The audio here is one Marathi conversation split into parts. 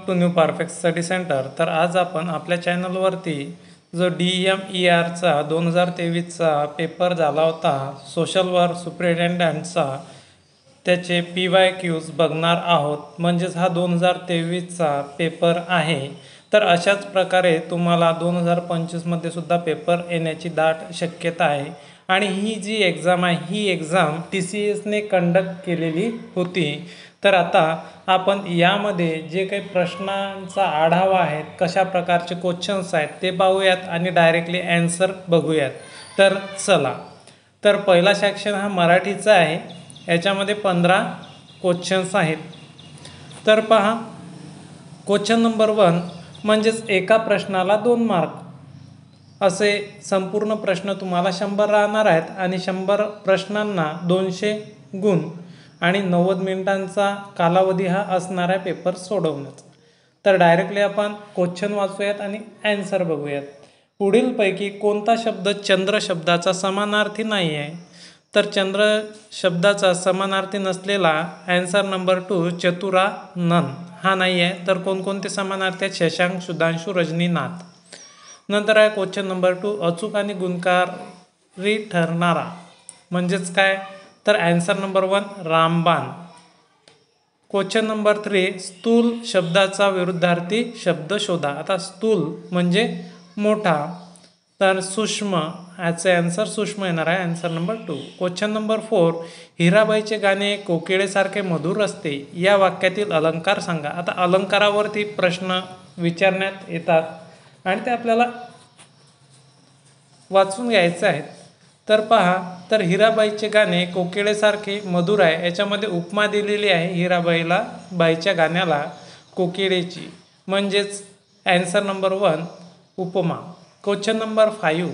Back to new perfect study centre. तर आज आपण आपल्या चॅनलवरती जो DMERचा 2023चा पेपर झाला होता सोशल वर्क सुपरिटेंडंटचा, त्याचे PYQs बघणार आहोत। म्हणजेच हा 2023चा पेपर आहे। तर अशाच प्रकारे तुम्हाला 2025मध्ये सुद्धा पेपर येण्याची दाट शक्यता आहे। आणि ही जी एक्झाम आहे ही एक्झाम TCSने कंडक्ट केलेली होती। तर आता आपण यामध्ये जे काही प्रश्नांचा आढावा आहे, कशा प्रकारचे क्वेश्चन्स आहेत ते पाहूयात आणि डायरेक्टली आन्सर बघूयात। तर चला, तर पहिला सेक्शन हा मराठीचा आहे। याच्यामध्ये 15 क्वेश्चन्स आहेत। तर पहा, क्वेश्चन नंबर 1 म्हणजेच एका प्रश्नाला 2 मार्क असे संपूर्ण प्रश्न तुम्हाला 100 राहणार आहेत आणि 100 प्रश्नांना 200 गुण आणि 90 मिनिटांचा कालावधी हा असणार आहे पेपर सोडवण्याचा। तर डायरेक्टली आपण क्वेश्चन वाचूयात आणि आन्सर बघूयात। पुढीलपैकी कोणता शब्द चंद्र शब्दाचा समानार्थी नाही आहे? तर चंद्र शब्दाचा समानार्थी नसलेला आन्सर नंबर 2 चतुरानन हा नाही आहे। तर कोणकोणते समानार्थी आहेत? शशांक, सुधांशू, रजनीनाथ। नंतर आहे क्वेश्चन नंबर 2 अचूक आणि गुणकारी ठरणारा म्हणजेच काय? तर आन्सर नंबर 1 रामबाण। क्वेश्चन नंबर 3 स्थूल शब्दाचा विरुद्धार्थी शब्द शोधा। आता स्थूल म्हणजे मोठा, तर सूक्ष्म याचे आन्सर सूक्ष्म येणार आहे, आन्सर नंबर 2। क्वेश्चन नंबर 4 हिराबाईचे गाणे कोकिळेसारखे मधुर असते या वाक्यातील अलंकार सांगा। आता अलंकारावरती प्रश्न विचारण्यात येतात आणि ते आपल्याला वाचून घ्यायचे आहेत। तर पहा, तर हिराबाईचे गाणे कोकिळेसारखे मधुर आहे, याच्यामध्ये उपमा दिलेली आहे हिराबाईला बाईच्या गाण्याला कोकिळेची, म्हणजेच आन्सर नंबर 1 उपमा। क्वेश्चन नंबर 5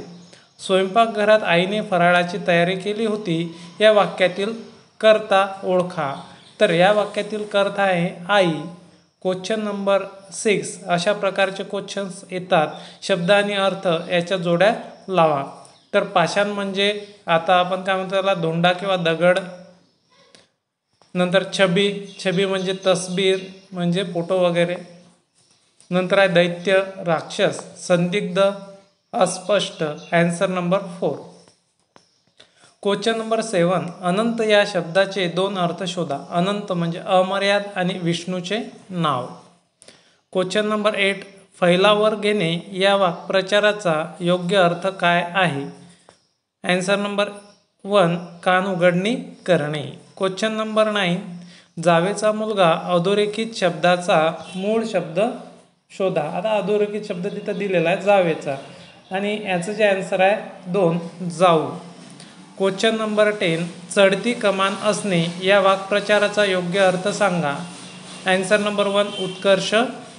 स्वयंपाकघरात आईने फराळाची तयारी केली होती या वाक्यातील कर्ता ओळखा। तर या वाक्यातील कर्ता आहे आई। क्वेश्चन नंबर 6 अशा प्रकारचे क्वेश्चन्स येतात, शब्द आणि अर्थ याच्या जोड्या लावा। तर पाषाण म्हणजे आता आपण काय म्हणतो त्याला, धोंडा किंवा दगड। नंतर छबी, छबी म्हणजे तस्बीर म्हणजे फोटो वगैरे। नंतर आहे दैत्य, राक्षस, संदिग्ध, अस्पष्ट, आन्सर नंबर 4। क्वेश्चन नंबर 7 अनंत या शब्दाचे 2 अर्थ शोधा। अनंत म्हणजे अमर्याद आणि विष्णूचे नाव। क्वेश्चन नंबर 8 फैलावर घेणे या वाक्प्रचाराचा योग्य अर्थ काय आहे? आन्सर नंबर 1 कान उघडणी करणे। क्वेश्चन नंबर 9 जावेचा मुलगा अधोरेखित शब्दाचा मूळ शब्द शोधा। आता अधोरेखित शब्द तिथं दिलेला आहे जावेचा आणि याचं जे आन्सर आहे 2 जाऊ। क्वेश्चन नंबर 10 चढती कमान असणे या वाक्प्रचाराचा योग्य अर्थ सांगा। आन्सर नंबर 1 उत्कर्ष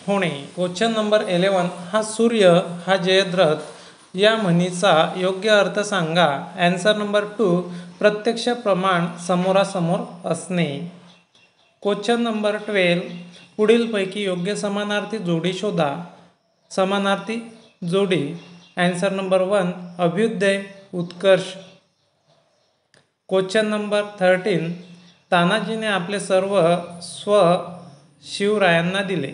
होणे। क्वेश्चन नंबर 11 हा सूर्य हा जयद्रथ या म्हणीचा योग्य अर्थ सांगा। आन्सर नंबर 2 प्रत्यक्ष प्रमाण समोरासमोर असणे। क्वेश्चन नंबर 12 पुढीलपैकी योग्य समानार्थी जोडी शोधा। समानार्थी जोडी आन्सर नंबर 1 अभ्युदय, उत्कर्ष। क्वेश्चन नंबर 13 तानाजीने आपले सर्व स्व शिवरायांना दिले,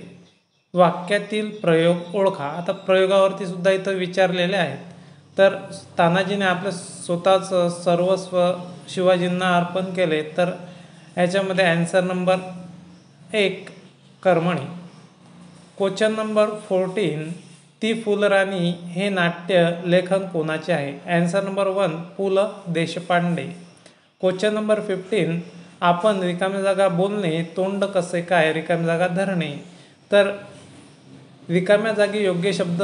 वाक्यातील प्रयोग ओळखा। आता प्रयोगावरती सुद्धा इथं विचारलेले आहेत। तर तानाजीने आपले स्वतःच सर्वस्व शिवाजींना अर्पण केले, तर याच्यामध्ये आन्सर नंबर 1 कर्मणी। क्वेश्चन नंबर 14 ती फुलराणी हे नाट्य लेखन कोणाचे आहे? आन्सर नंबर 1 पु ल देशपांडे। क्वेश्चन नंबर 15 आपण रिकामी जागा बोलणे, तोंड कसे काय, रिकामी जागा धरणे। तर रिकाम्या जागी योग्य शब्द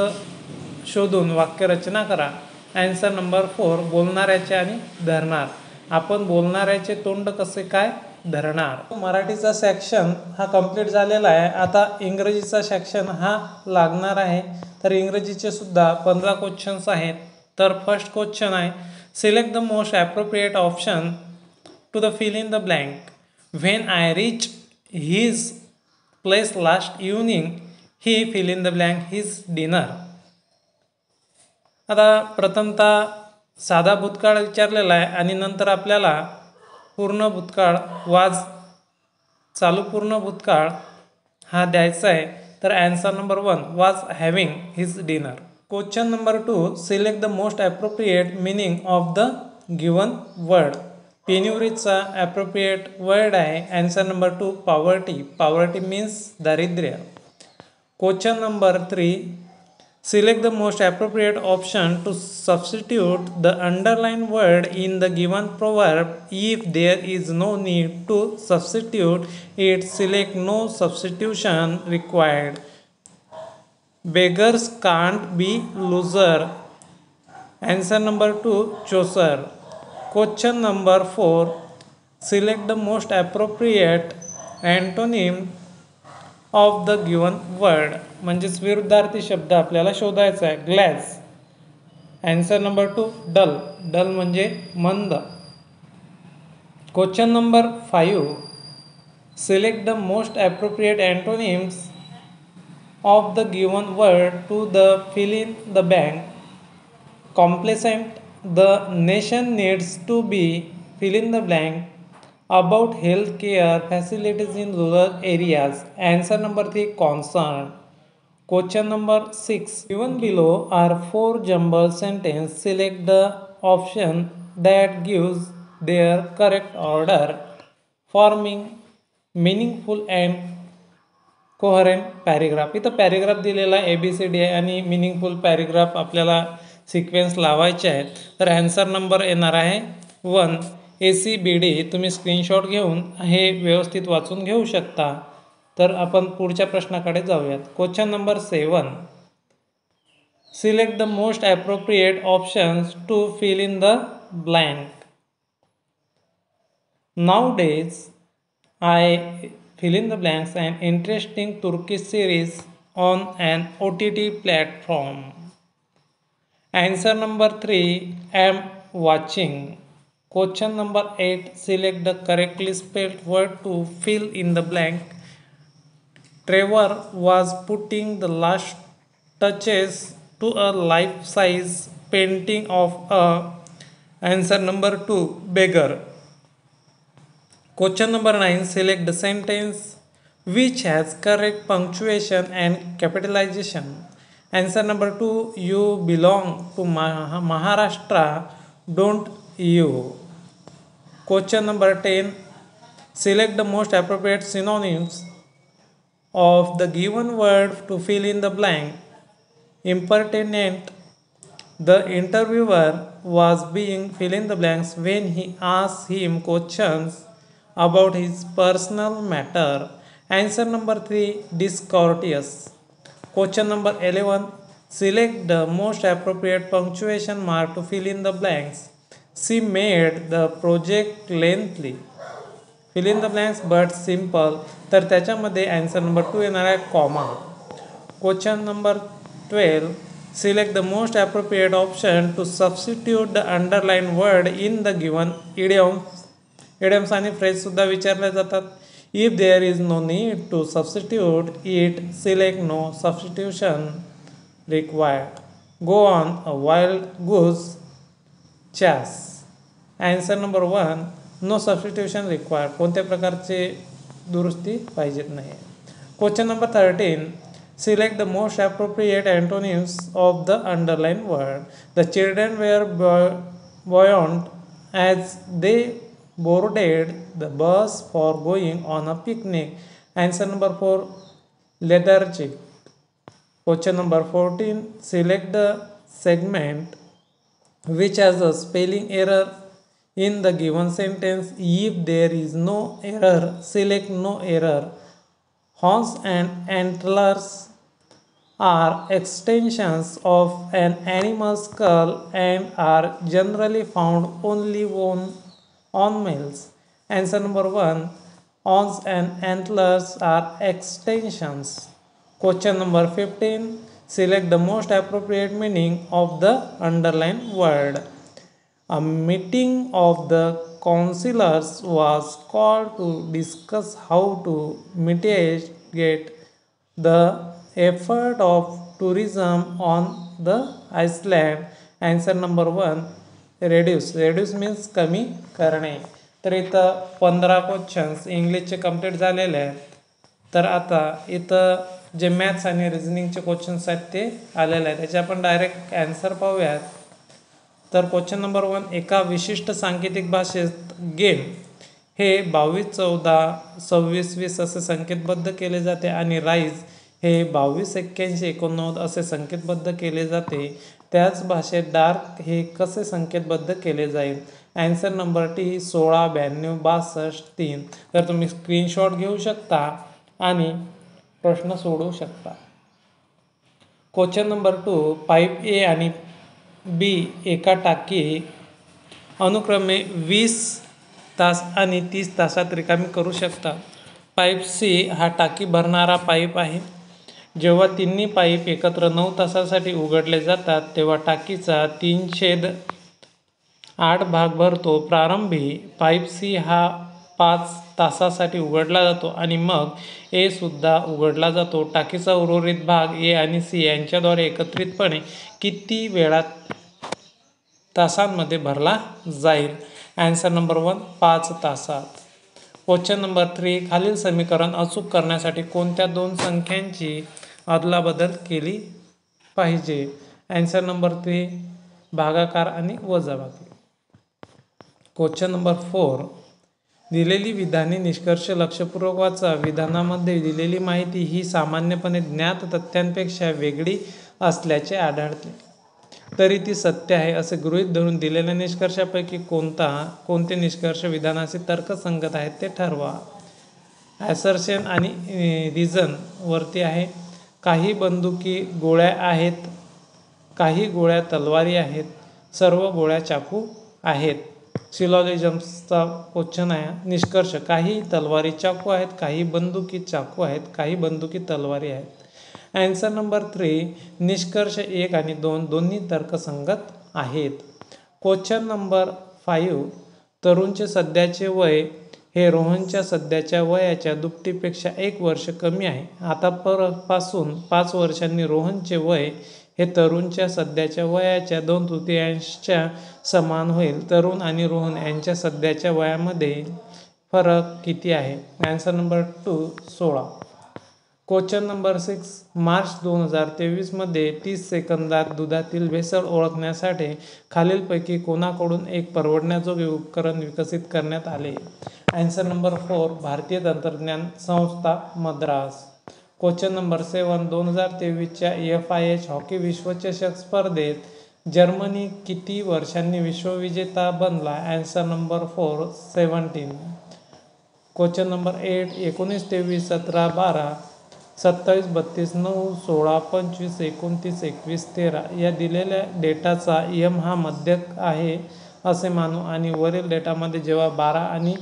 शोधून वाक्यरचना करा। आन्सर नंबर 4 बोलणाऱ्याचे आणि धरणार। आपण बोलणाऱ्याचे तोंड कसे काय धरणार। मराठीचा सेक्शन हा कंप्लीट झालेला आहे। आता इंग्रजीचा सेक्शन हा लागणार आहे। तर इंग्रजीचे सुद्धा 15 क्वेश्चन्स आहेत। तर फर्स्ट क्वेश्चन आहे select the most appropriate option to the fill in the blank. When I reach his place last evening he fill in the blank his dinner. आता प्रथमतः साधा भूतकाळ विचारलेला आहे आणि नंतर आपल्याला पूर्ण भूतकाळ चालू पूर्ण भूतकाळ हा द्यायचा आहे। तर answer number 1 was having his dinner. Question number 2, select the most appropriate meaning of the given word. पेन्युरीचा ॲप्रोप्रिएट वर्ड आहे answer number 2 poverty. Poverty means दारिद्र्य. Question number 3, select the most appropriate option to substitute the underlined word in the given proverb. If there is no need to substitute it, select no substitution required. Beggars can't be loser. Answer number 2 Chaucer. Question number 4, select the most appropriate antonym of the given word. म्हणजेच विरुद्धार्थी शब्द आपल्याला शोधायचा आहे. Glass. Answer number 2 dull. Dull म्हणजे मंद. Question number 5, select the most appropriate antonyms of the given word to the fill in the blank. Complacent. The nation needs to be fill in the blank. About healthcare facilities in rural areas. Answer number 3 concerned. Question number 6, given below are 4 jumbled sentences. Select the option that gives their correct order, forming meaningful and coherent paragraph. इथं पॅरेग्राफ दिलेला ABCD आहे आणि मिनिंगफुल पॅरेग्राफ आपल्याला सिक्वेन्स लावायचे आहेत. तर आन्सर नंबर येणार आहे 1 ACBD. तुम्ही स्क्रीनशॉट घेऊन हे व्यवस्थित वाचून घेऊ शकता. तर आपण पुढच्या प्रश्नाकडे जाऊयात. Question number 7, select the most appropriate options to fill in the blank. Nowadays I fill in the blanks and interesting Turkish series on an OTT platform. Answer number 3 am watching. Question number 8, select the correctly spelled word to fill in the blank. Trevor was putting the last touches to a life-size painting of a. Answer number 2 beggar. Question number 9, select the sentence which has correct punctuation and capitalization. Answer number 2, you belong to Maharashtra, don't you. Question number 10, select the most appropriate synonyms of the given word to fill in the blank. Impertinent. The interviewer was being fill in the blanks when he asked him questions about his personal matter. Answer number 3 discourteous. Question number 11, select the most appropriate punctuation mark to fill in the blanks. She made the project lengthy. Fill in the blanks but simple. तर त्याच्यामध्ये आन्सर नंबर 2 येणार आहे comma. Question number 12, select the most appropriate option to substitute the underline word in the given idioms. Idioms आणि फ्रेजसुद्धा विचारले जातात. If there is no need to substitute it, select no substitution required. Go on a wild goose chase. Answer number 1 no substitution required. कोणत्या प्रकारचे दुरुस्ती पाहिजेत नाही. Question number 13, select the most appropriate antonyms of the underline word. The children wear buoyant as they boarded the bus for going on a picnic. Answer number 4 lethargic. Question number 14, select the segment which has a spelling error in the given sentence. If there is no error, select no error. Horns and antlers are extensions of an animal's skull and are generally found only on males. Answer number 1 horns and antlers are extensions. Question number 15, select the most appropriate meaning of the underlined word. A meeting of the councillors was called to discuss how to mitigate the effort of tourism on the island. Answer number 1 reduce. Reduce means कमी करणे. तर इथं 15 क्वेश्चन्स इंग्लिशचे कंप्लीट झालेले आहेत. तर आता इथं जे मॅथ्स आणि रिझनिंगचे क्वेश्चन्स आहेत ते आलेले आहेत. त्याचे आपण डायरेक्ट ॲन्सर पाहूयात. तर क्वेश्चन नंबर 1, एका विशिष्ट सांकेतिक भाषेत गेम हे 22, 14, 26, 20 असे संकेतबद्ध केले जाते आणि राईज हे 22, 81, 89 असे संकेतबद्ध केले जाते. त्याच भाषेत डार्क हे कसे संकेतबद्ध केले जाईल? Answer number T 16, 92, 62, 3. तर तुम्ही स्क्रीनशॉट घेऊ शकता आणि प्रश्न सोडवू शकता. क्वेश्चन नंबर 2, पाईप ए आणि बी एका टाकी अनुक्रमे 20 तास आणि 30 तासात रिकामी करू शकतात. पाईप सी हा टाकी भरणारा पाईप आहे. जेव्हा तिन्ही पाईप एकत्र 9 तासासाठी उघडले जातात तेव्हा टाकीचा 3/8 भाग भरतो. प्रारंभी पाईप सी हा 5 तासासाठी उघडला जातो आणि मग ए सुद्धा उघडला जातो. टाकीचा उर्वरित भाग ए आणि सी यांच्याद्वारे एकत्रितपणे किती वेळात तासांमध्ये भरला जाईल? ॲन्सर नंबर 1, 5 तासात. क्वेश्चन नंबर 3, खालील समीकरण अचूक करण्यासाठी कोणत्या दोन संख्यांची अदलाबदल केली पाहिजे? ॲन्सर नंबर 3, भागाकार आणि वजाबाकी. क्वेश्चन नंबर 4, दिलेली विधाने निष्कर्ष लक्षपूर्वक वाचा. विधानामध्ये दिलेली माहिती ही सामान्यपणे ज्ञात तथ्यांपेक्षा वेगळी असल्याचे आढळते, तरी ती सत्य आहे असे गृहीत धरून दिलेल्या निष्कर्षापैकी कोणते निष्कर्ष विधानाशी तर्कसंगत आहेत ते ठरवा. ॲसर्शन आणि रिझन वरती आहे. काही बंदुकी गोळ्या आहेत, काही गोळ्या तलवारी आहेत, सर्व गोळ्या चाकू आहेत. सिलॉजिझम्सचा क्वेश्चन आहे. निष्कर्ष, काही तलवारी चाकू आहेत, काही बंदुकी चाकू आहेत, काही बंदुकी तलवारी आहेत. ॲन्सर नंबर 3, निष्कर्ष 1 आणि 2 दोन्ही तर्कसंगत आहेत. क्वेश्चन नंबर 5, तरुणचे सध्याचे वय हे रोहनच्या सध्याच्या वयाच्या दुपटीपेक्षा 1 वर्ष कमी आहे. आतापासून 5 वर्षांनी रोहनचे वय हे तरुणच्या सध्याच्या वयाच्या 2/3 समान होईल. तरुण आणि रोहन यांच्या सध्याच्या वयामध्ये फरक किती आहे? Answer number 2, 16. Question number 6, March 2023 मध्ये 30 सेकंदात दुधातील भेसळ ओळखण्यासाठी खालीलपैकी कोणाकडून एक परवडण्याजोगे उपकरण विकसित करण्यात आले? ॲन्सर नंबर 4, भारतीय तंत्रज्ञान संस्था, Madras. Question number 7, 2023च्या FIH hockey विश्वचषक स्पर्धेत जर्मनी किती वर्षांनी विश्वविजेता बनला? Answer number 4, 17. क्वेश्चन नंबर 8, 19, 23, 17, 12, 27, 32, 9, 16, 25, 29, 21, 13 या दिलेल्या डेटाचा m हा मध्यक आहे असे मानू आणि वरील डेटामध्ये जेव्हा 12 आणि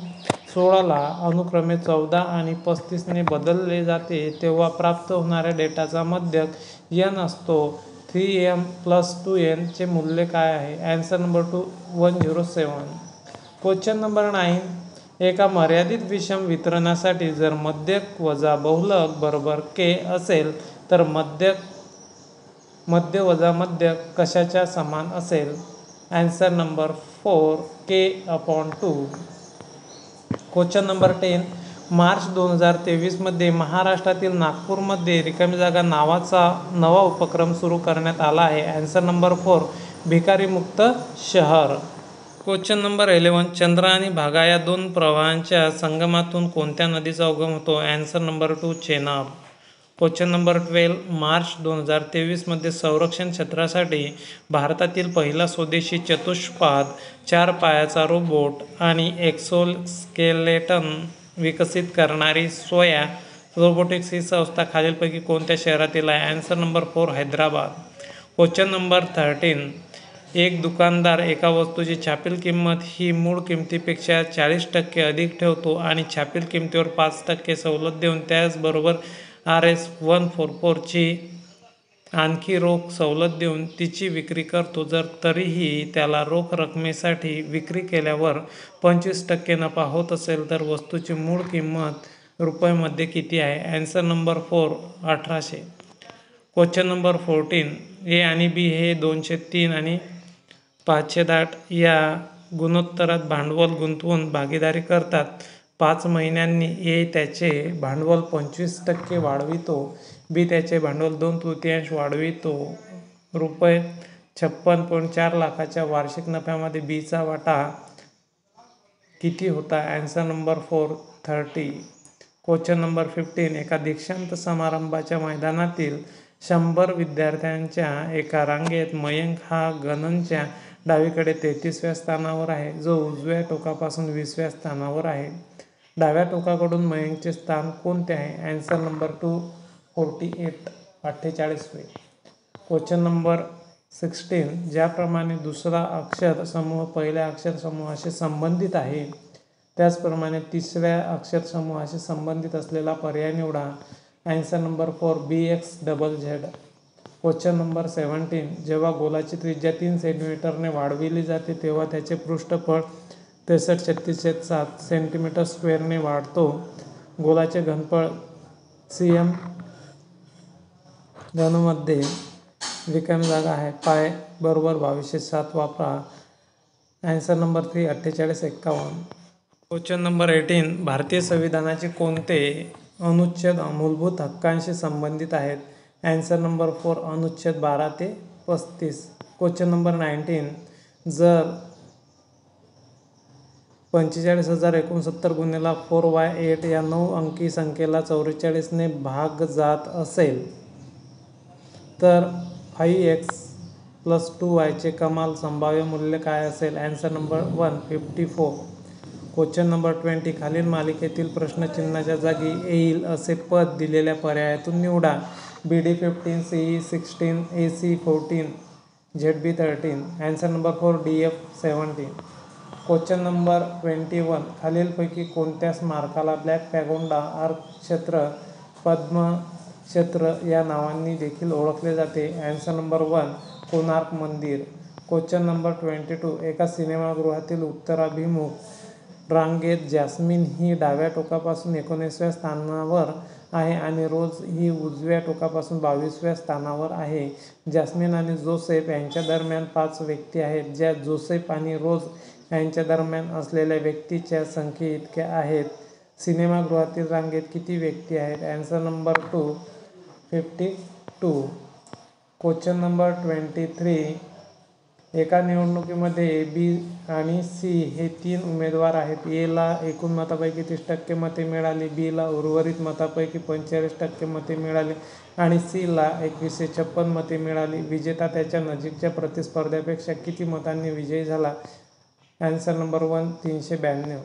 16ला अनुक्रमे 14 आणि 35ने बदलले जाते तेव्हा प्राप्त होणाऱ्या डेटाचा मध्यक n असतो. 3m + 2n चे मूल्य काय आहे? Answer number 2, 107. क्वेश्चन नंबर 9, एका मर्यादित विषम वितरणासाठी जर मध्यक वजा बहुलक बरोबर k असेल तर मध्य वजा मध्यक कशाच्या समान असेल? Answer number 4, k/2. Question number 10, March 2023 मध्ये महाराष्ट्रातील नागपूरमध्ये रिकामी जागा नावाचा नवा उपक्रम सुरू करण्यात आला आहे. ॲन्सर नंबर 4, भिकारीमुक्त शहर. क्वेश्चन नंबर 11, चंद्र आणि भागा या दोन प्रवाहांच्या संगमातून कोणत्या नदीचा उगम होतो? Answer number 2, Chenab. Question number 12, March 2023 मध्ये संरक्षण क्षेत्रासाठी भारतातील पहिला स्वदेशी चतुष्पाद 4 पायाचा रोबोट आणि एक्सोस्केलेटन विकसित करणारी सोया रोबोटिक्स ही संस्था खालीलपैकी कोणत्या शहरातील आहे? Answer number 4, Hyderabad. Question number 13, एक दुकानदार एका वस्तूची छापील किंमत ही मूळ किमतीपेक्षा 40% अधिक ठेवतो आणि छापील किमतीवर 5% सवलत देऊन त्याचबरोबर Rs 144 ची आणखी रोख सवलत देऊन तिची विक्री करतो. जर तरीही त्याला रोख रकमेसाठी विक्री केल्यावर 25% नफा होत असेल तर वस्तूची मूळ किंमत रुपयामध्ये किती आहे? Answer number 4, 1800. क्वेश्चन नंबर 14, ए आणि बी हे 203 आणि 508 या गुणोत्तरात भांडवल गुंतवून भागीदारी करतात. 5 महिन्यांनी ए त्याचे भांडवल 25% वाढवितो. बी त्याचे भांडवल 2/3 वाढवितो. रुपये 56.4 लाखाच्या वार्षिक नफ्यामध्ये बीचा वाटा किती होता? Answer number 4 30. Question number 15. एका दीक्षांत समारंभाच्या मैदानातील 100 विद्यार्थ्यांच्या एका रांगेत मयंक हा गणनच्या डावीकडे 33व्या स्थानावर आहे, जो उजव्या टोकापासून 20व्या स्थानावर आहे. डाव्या टोकाकडून मयंकचे स्थान कोणते आहे? आन्सर नंबर 248 48वे. Question number 16. ज्याप्रमाणे दुसरा अक्षर समूह पहिल्या अक्षर समूहाशी संबंधित आहे, त्याचप्रमाणे तिसऱ्या अक्षर समूहाशी संबंधित असलेला पर्याय निवडा. Answer number 4 BXZZ. Question number 17. जेव्हा गोलाची त्रिज्या 3 सेंटीमीटरने वाढविली जाते तेव्हा त्याचे पृष्ठफळ 63.36 सेंटीमीटर स्क्वेअरने वाढतो. गोलाचे घनफळ cm घनमध्ये रिकामी जागा आहे. पाय बरोबर 2207 वापरा. Answer number 3 48 51. Question number 18. भारतीय संविधानाचे कोणते अनुच्छेद मूलभूत हक्कांशी संबंधित आहेत? आन्सर नंबर 4 अनुच्छेद 12 ते 35. Question number 19. जर 45,069 गुणिले 4y8 या 9 अंकी संख्येला 44ने भाग जात असेल तर 5x + 2y चे कमाल संभाव्य मूल्य काय असेल? Answer number 1 54. Question number 20. खालील मालिकेतील प्रश्नचिन्हाच्या जागी येईल असे पद दिलेल्या पर्यायातून निवडा. BD 15, CE 16, AC 14, ZB 13. Answer number 4 DF 17. Question number 21. खालीलपैकी कोणत्या स्मारकाला ब्लॅक पॅगोडा, आर्क क्षेत्र, पद्म क्षेत्र या नावांनी देखील ओळखले जाते? आन्सर नंबर 1 कोणार्क मंदिर. Question number 22. एका सिनेमागृहातील उत्तराभिमुख रांगेत जॅस्मिन ही डाव्या टोकापासून 19व्या स्थानावर आहे आणि रोज ही उजव्या टोकापासून 22व्या स्थानावर आहे. जॅस्मिन आणि जोसेफ यांच्या दरम्यान 5 व्यक्ती आहेत, ज्या जोसेफ आणि रोज यांच्या दरम्यान असलेल्या व्यक्तींच्या संख्येइतक्या आहेत. सिनेमागृहातील रांगेत किती व्यक्ती आहेत? Answer number 2 52. Question number 23. एका निवडणुकीमध्ये बी आणि सी हे 3 उमेदवार आहेत. ए ला एकूण मतापैकी 30% मते मिळाली, बी ला उर्वरित मतापैकी 45% मते मिळाली आणि सी ला 2156 मते मिळाली. विजेता त्याच्या नजीकच्या प्रतिस्पर्ध्यापेक्षा किती मतांनी विजयी झाला? Answer number 1 392.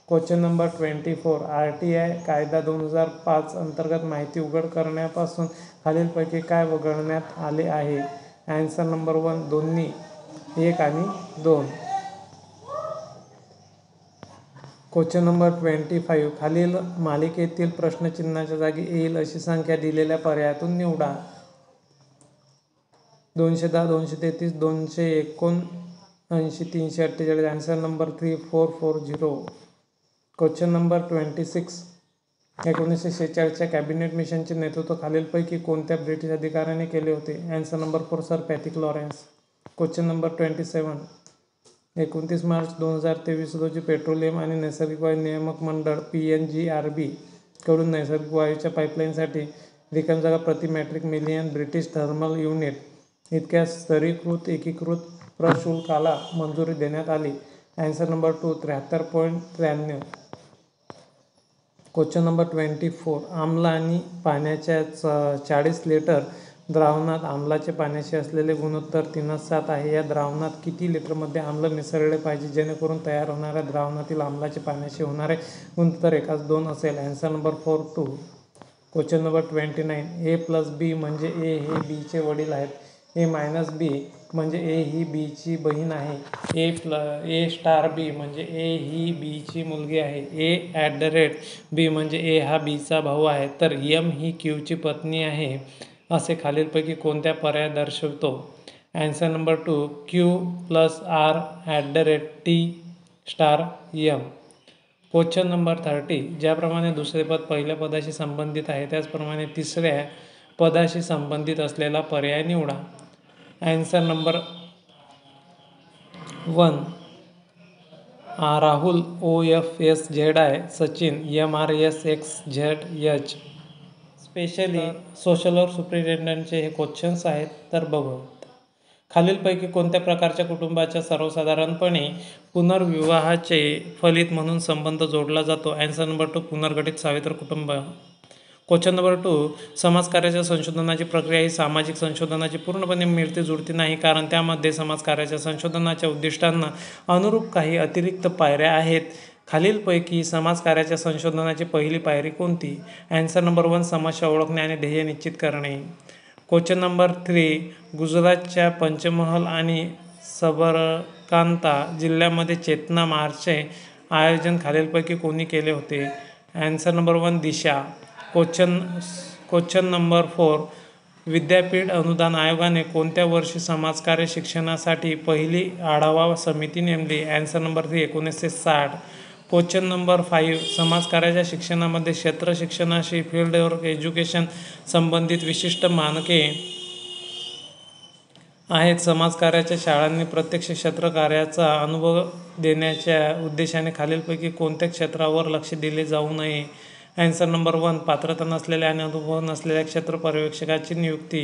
Question number 24. RTI कायदा 2005 अंतर्गत माहिती उघड करण्यापासून खालीलपैकी काय वगळण्यात आले आहे? आन्सर नंबर 1 दोन्ही 1 आणि 2. Question number 25. खालील मालिकेतील प्रश्नचिन्हाच्या जागी येईल अशी संख्या दिलेल्या पर्यायातून निवडा. 210, 233, 279, 348. Answer number 3 440. Question number 26. 1946च्या कॅबिनेट मिशनचे नेतृत्व खालीलपैकी कोणत्या ब्रिटिश अधिकाऱ्याने केले होते? Answer number 4 sir Pethick Lawrence. Question number 27. 29 March 2023 रोजी पेट्रोलियम आणि नैसर्गिक वायू नियामक मंडळ PNGRB कडून नैसर्गिक वायूच्या पाईपलाईनसाठी रिकामी जागा प्रति metric million British thermal unit इतक्या स्तरीकृत एकीकृत प्रशुल्काला मंजुरी देण्यात आली. Answer number 2 73.93. Question number 24. आम्ल आणि पाण्याच्या 40 लिटर द्रावणात आम्लाचे पाण्याशी असलेले गुणोत्तर 3:7 आहे. या द्रावणात किती लिटरमध्ये आम्ल मिसळले पाहिजे जेणेकरून तयार होणाऱ्या द्रावणातील आम्लाचे पाण्याशी होणारे गुणोत्तर 1:2 असेल? Answer number 4 2. Question number 29. A + B म्हणजे A हे B चे वडील आहेत. A - B म्हणजे A ही B ची बहीण आहे. A B म्हणजे A ही B ची मुलगी आहे. A@B म्हणजे A हा B चा भाऊ आहे. तर M ही Q ची पत्नी आहे असे खालीलपैकी कोणत्या पर्याय दर्शवतो? Answer number 2 Q + R@T*M. Question number 30. ज्याप्रमाणे दुसरे पद पहिल्या पदाशी संबंधित आहे त्याचप्रमाणे तिसऱ्या पदाशी संबंधित असलेला पर्याय निवडा. Answer number 1 Rahul OFSZI, Sachin MRSXZH, specially social work सुपरिटेंडंटचे हे क्वेश्चन्स आहेत. तर बघू, खालीलपैकी कोणत्या प्रकारच्या कुटुंबाच्या सर्वसाधारणपणे पुनर्विवाहाचे फलित म्हणून संबंध जोडला जातो? आन्सर नंबर 2 पुनर्गठित सावित्र कुटुंब. क्वेश्चन नंबर 2 समाजकार्याच्या संशोधनाची प्रक्रिया ही सामाजिक संशोधनाची पूर्णपणे मिळती जुळती नाही, कारण त्यामध्ये समाजकार्याच्या संशोधनाच्या उद्दिष्टांना अनुरूप काही अतिरिक्त पायऱ्या आहेत. खालीलपैकी समाजकार्याच्या संशोधनाची पहिली पायरी कोणती? आन्सर नंबर 1 समस्या ओळखणे आणि ध्येय निश्चित करणे. क्वेश्चन नंबर 3 गुजरातच्या पंचमहल आणि सबरकांता जिल्ह्यामध्ये चेतना मार्चचे आयोजन खालीलपैकी कोणी केले होते? आन्सर नंबर 1 दिशा. क्वेश्चन नंबर 4 विद्यापीठ अनुदान आयोगाने कोणत्या वर्षी समाजकार्य शिक्षणासाठी पहिली आढावा समिती नेमली? Answer number 3 1960. क्वेश्चन नंबर 5 समाजकार्याच्या शिक्षणामध्ये क्षेत्र शिक्षणाशी फील्ड वर्क एज्युकेशन संबंधित विशिष्ट मानके आहेत. समाजकार्याच्या शाळांनी प्रत्यक्ष क्षेत्रकार्याचा अनुभव देण्याच्या उद्देशाने खालीलपैकी कोणत्या क्षेत्रावर लक्ष दिले जाऊ नये? आन्सर नंबर 1 पात्रता नसलेल्या आणि अनुभव नसलेल्या क्षेत्र पर्यवेक्षकाची नियुक्ती.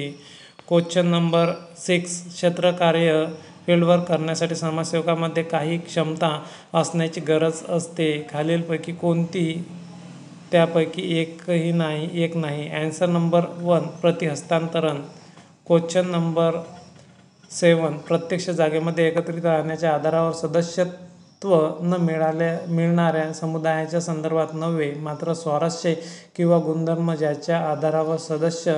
क्वेश्चन नंबर 6 क्षेत्रकार्य फील्डवर्क करण्यासाठी समाजसेवकामध्ये काही क्षमता असण्याची गरज असते. खालीलपैकी कोणती त्यापैकी एक नाही? Answer number 1 प्रतिहस्तांतरण. क्वेश्चन नंबर 7 प्रत्यक्ष जागेमध्ये एकत्रित राहण्याच्या आधारावर सदस्यत्व न मिळणाऱ्या समुदायाच्या संदर्भात नव्हे, मात्र स्वारस्य किंवा गुणधर्म ज्याच्या आधारावर सदस्य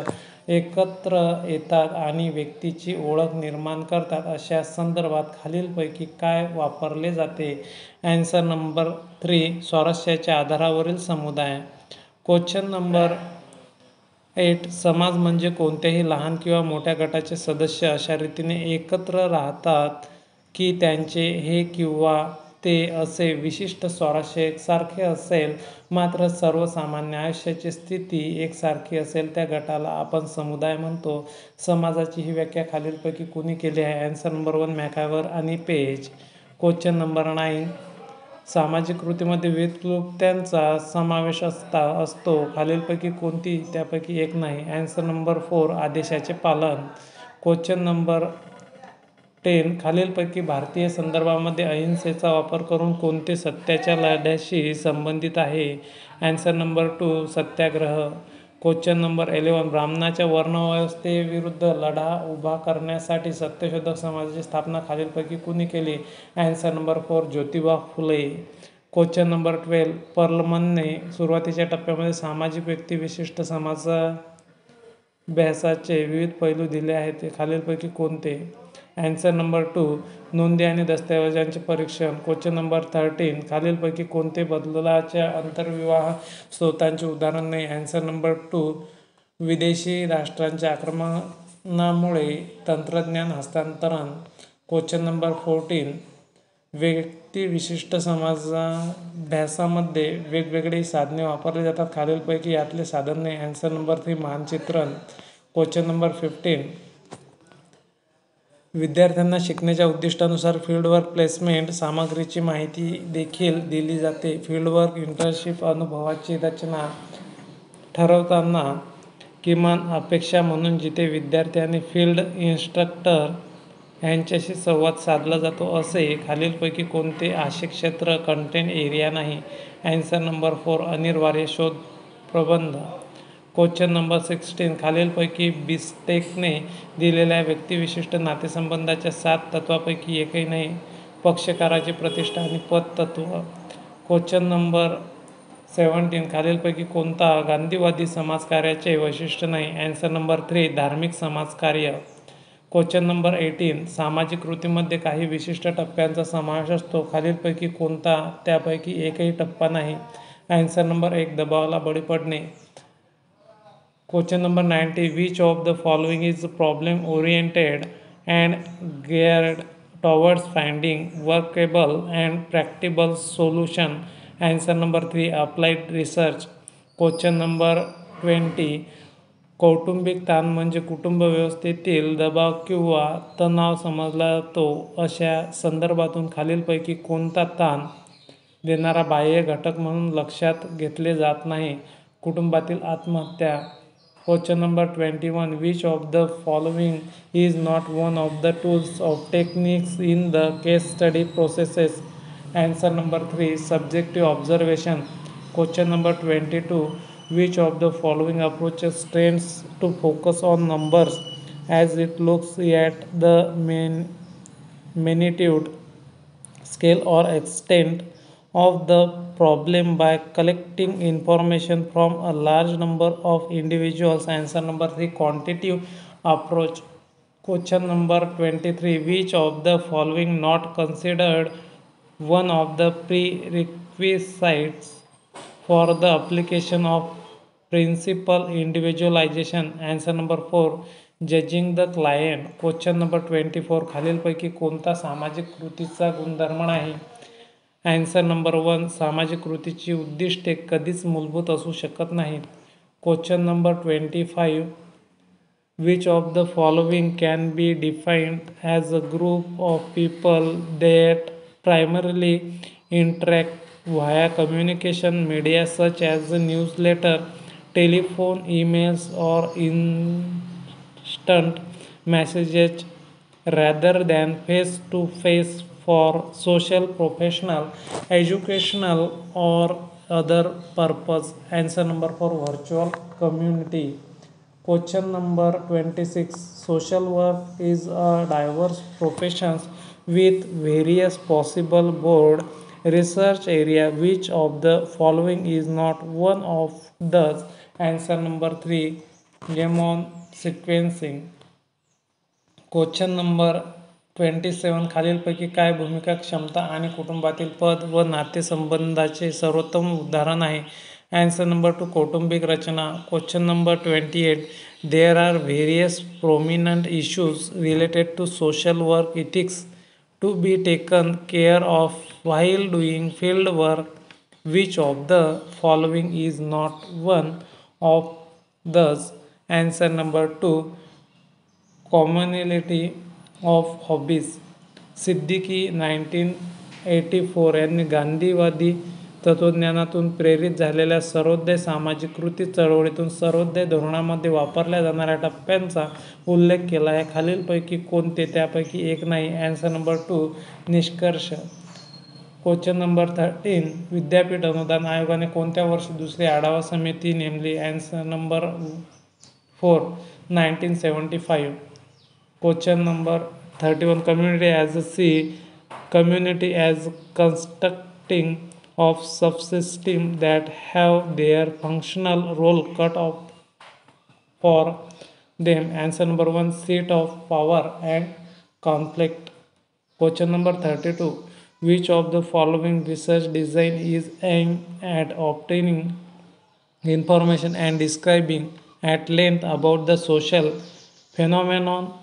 एकत्र येतात आणि व्यक्तीची ओळख निर्माण करतात, अशा संदर्भात खालीलपैकी काय वापरले जाते? आन्सर नंबर 3 स्वारस्याच्या आधारावरील समुदाय. क्वेश्चन नंबर 8 समाज म्हणजे कोणत्याही लहान किंवा मोठ्या गटाचे सदस्य अशा रीतीने एकत्र राहतात की त्यांचे हे किंवा ते असे विशिष्ट स्वारस्य एकसारखे असेल, मात्र सर्वसामान्य आयुष्याची स्थिती एकसारखी असेल, त्या गटाला आपण समुदाय म्हणतो. समाजाची ही व्याख्या खालीलपैकी कुणी केली आहे? आन्सर नंबर 1 मॅकआयव्हर आणि पेज. क्वेश्चन नंबर 9 सामाजिक कृतीमध्ये विविध क्लृप्त्यांचा समावेश असतो. खालीलपैकी कोणती त्यापैकी एक नाही? आन्सर नंबर 4 आदेशाचे पालन. क्वेश्चन नंबर 10 खालीलपैकी भारतीय संदर्भामध्ये अहिंसेचा वापर करून कोणते सत्याच्या लढ्याशी संबंधित आहे? आन्सर नंबर 2 सत्याग्रह. क्वेश्चन नंबर 11 ब्राह्मणाच्या वर्णव्यवस्थेविरुद्ध लढा उभा करण्यासाठी सत्यशोधक समाजाची स्थापना खालीलपैकी कुणी केली? Answer number 4 Jyotiba Phule. Question number 12 पर्लमनने सुरुवातीच्या टप्प्यामध्ये सामाजिक व्यक्ती विशिष्ट समाजाभ्यासाचे विविध पैलू दिले आहेत, खालीलपैकी कोणते? आन्सर नंबर 2 नोंदी आणि दस्तऐवजांचे परीक्षण. क्वेश्चन नंबर 13 खालीलपैकी कोणते बदलाच्या आंतरविवाह स्रोतांचे उदाहरण नाही? आन्सर नंबर 2 विदेशी राष्ट्रांच्या आक्रमणामुळे तंत्रज्ञान हस्तांतरण. क्वेश्चन नंबर 14 व्यक्तिविशिष्ट समाजाभ्यासामध्ये वेगवेगळी साधने वापरली जातात, खालीलपैकी यातले साधन नाही? आन्सर नंबर 3 मानचित्रण. क्वेश्चन नंबर 15 विद्यार्थ्यांना शिकण्याच्या उद्दिष्टानुसार फील्डवर्क प्लेसमेंट सामग्रीची माहिती देखील दिली जाते. फील्डवर्क इंटर्नशिप अनुभवाची रचना ठरवताना किमान अपेक्षा म्हणून जिथे विद्यार्थी आणि फील्ड इन्स्ट्रक्टर यांच्याशी संवाद साधला जातो, असे खालीलपैकी कोणते आशिक क्षेत्र कंटेंट एरिया नाही? आन्सर नंबर 4 अनिवार्य शोध प्रबंध. क्वेश्चन नंबर 16 खालीलपैकी बिस्टेकने दिलेल्या व्यक्तिविशिष्ट नातेसंबंधाच्या 7 तत्वांपैकी एकही नाही? पक्षकाराची प्रतिष्ठा आणि पद तत्व. क्वेश्चन नंबर 17 खालीलपैकी कोणता गांधीवादी समाजकार्याचे वैशिष्ट्य नाही? आन्सर नंबर 3 धार्मिक समाजकार्य. क्वेश्चन नंबर 18 सामाजिक कृतीमध्ये काही विशिष्ट टप्प्यांचा समावेश असतो, खालीलपैकी कोणता त्यापैकी एकही टप्पा नाही? आन्सर नंबर 1 दबावाला बळी पडणे. Question number 19 which of the following is problem oriented and geared towards finding workable and practicable solution? Answer number 3 applied research. Question number 20 कौटुंबिक ताण म्हणजे कुटुंब व्यवस्थेतील दबाव किंवा तणाव समजला जातो, अशा संदर्भातून खालीलपैकी कोणता ताण देणारा बाह्य घटक म्हणून लक्षात घेतले जात नाही? कुटुंबातील आत्महत्या. Question number 21. Which of the following is not one of the tools of techniques in the case study processes? Answer number 3. Subjective observation. Question number 22. Which of the following approaches tends to focus on numbers as it looks at the magnitude, scale or extent of the problem by collecting information from a large number of individuals? Answer number 3. Quantitative approach. Question number 23. Which of the following not considered one of the prerequisites for the application of principal individualization? Answer number 4. Judging the client. Question number 24. खालीलपैकी कोणता सामाजिक कृतीचा गुणधर्म नाही? Answer number 1. सामाजिक कृतीची उद्दिष्टे कधीच मूलभूत असू शकत नाहीत. Question number 25. Which of the following can be defined as a group of people that primarily interact via communication media such as newsletter, telephone, emails, or instant messages rather than face-to-face for social, professional, educational, or other purpose? Answer number 4. Virtual community. Question number 26. Social work is a diverse profession with various possible broad research area. Which of the following is not one of those? Answer number 3. genome sequencing. Question number 27. खालीलपैकी काय भूमिका, क्षमता आणि कुटुंबातील पद व नातेसंबंधाचे सर्वोत्तम उदाहरण आहे? Answer number 2. कौटुंबिक रचना. Question number 28. There are various prominent issues related to social work ethics to be taken care of while doing field work. Which of the following is not one of those? Answer number 2. commonality of hobbies. Siddiqui 1984 यांनी गांधीवादी तत्त्वज्ञानातून प्रेरित झालेल्या सर्वोदय सामाजिक कृती चळवळीतून सर्वोदय धोरणामध्ये वापरल्या जाणाऱ्या टप्प्यांचा उल्लेख केला आहे. खालीलपैकी कोणते त्यापैकी एक नाही? Answer number 2. निष्कर्ष. Question number 13. विद्यापीठ अनुदान आयोगाने कोणत्या वर्षी दुसरी आढावा समिती नेमली? Answer number 4. 1975. Question number 31. Community as a C. Community as constructing of subsystems that have their functional role cut off for them. Answer number 1. Seat of power and conflict. Question number 32. Which of the following research design is aimed at obtaining information and describing at length about the social phenomenon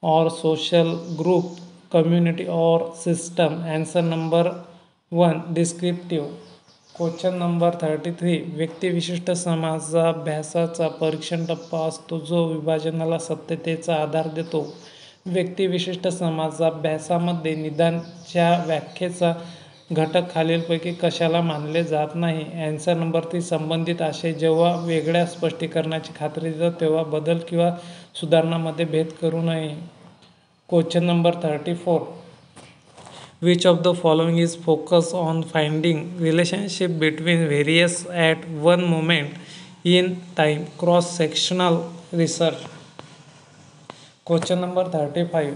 or social group, community or system? Answer number 1. Descriptive. Question number 33. व्यक्तिविशिष्ट समाजाभ्यासाचा परीक्षण टप्पा असतो जो विभाजनाला सत्यतेचा आधार देतो. व्यक्तिविशिष्ट समाजाभ्यासामध्ये निदानच्या व्याख्येचा घटक खालीलपैकी कशाला मानले जात नाही? Answer number 3. संबंधित आशय जेव्हा वेगळ्या स्पष्टीकरणाची खात्री देतात तेव्हा बदल किंवा सुधारणांमध्ये भेद करू नये. Question number 34. Which of the following is focused on finding relationship between various at one moment in time? Cross-sectional research. Question number 35.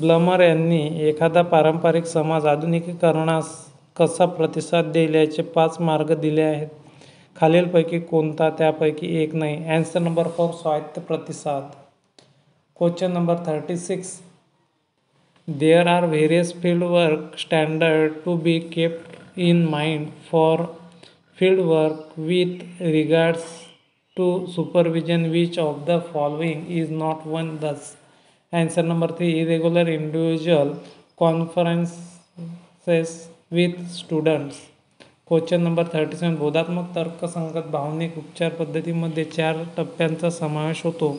ब्लमर यांनी एखादा पारंपरिक समाज आधुनिकीकरणास कसा प्रतिसाद देईल याचे 5 मार्ग दिले आहेत. खालीलपैकी कोणता त्यापैकी एक नाही? Answer number 4. स्वायत्त प्रतिसाद. Question number 36. There are various fieldwork standards to be kept in mind for fieldwork with regards to supervision. Which of the following is not one thus? Answer number 3. Irregular individual conferences with students. Question number 37. बोधात्मक तर्कसंगत भावनिक उपचार पद्धतीमध्ये 4 टप्प्यांचा समावेश होतो.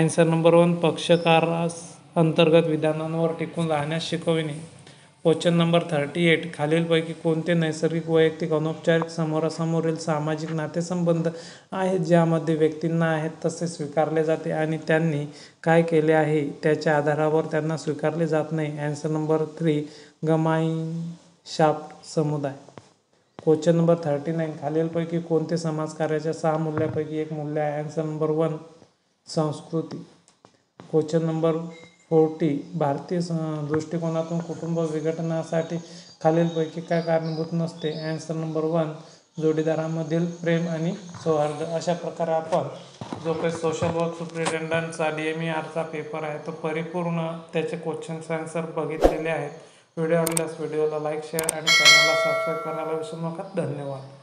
Answer number 1. पक्षकारास अंतर्गत विधानांवर टिकून राहण्यास शिकविणे. क्वेश्चन नंबर 38, खालीलपैकी कोणते नैसर्गिक वैयक्तिक अनौपचारिक समोरासमोरील सामाजिक नातेसंबंध आहेत ज्यामध्ये व्यक्तींना आहेत तसे स्वीकारले जाते आणि त्यांनी काय केले आहे त्याच्या आधारावर त्यांना स्वीकारले जात नाही? आन्सर नंबर 3, गमाईनशाफ्ट समुदाय. क्वेश्चन नंबर 39, खालीलपैकी कोणते समाजकार्याच्या 6 मूल्यापैकी एक मूल्य आहे? आन्सर नंबर 1, संस्कृती. क्वेश्चन नंबर 40, भारतीय दृष्टिकोनातून कुटुंब विघटनासाठी खालीलपैकी काय कारणीभूत नसते? आन्सर नंबर 1, जोडीदारामधील प्रेम आणि सौहार्द. अशा प्रकारे आपण जो काही सोशल वर्क सुपरिटेंडंटचा DMERचा पेपर आहे तो परिपूर्ण त्याचे क्वेश्चन्स आन्सर बघितलेले आहेत. व्हिडिओ आवडल्यास व्हिडिओला लाईक, शेअर आणि चॅनलला सबस्क्राईब करायला विसरू नका. धन्यवाद.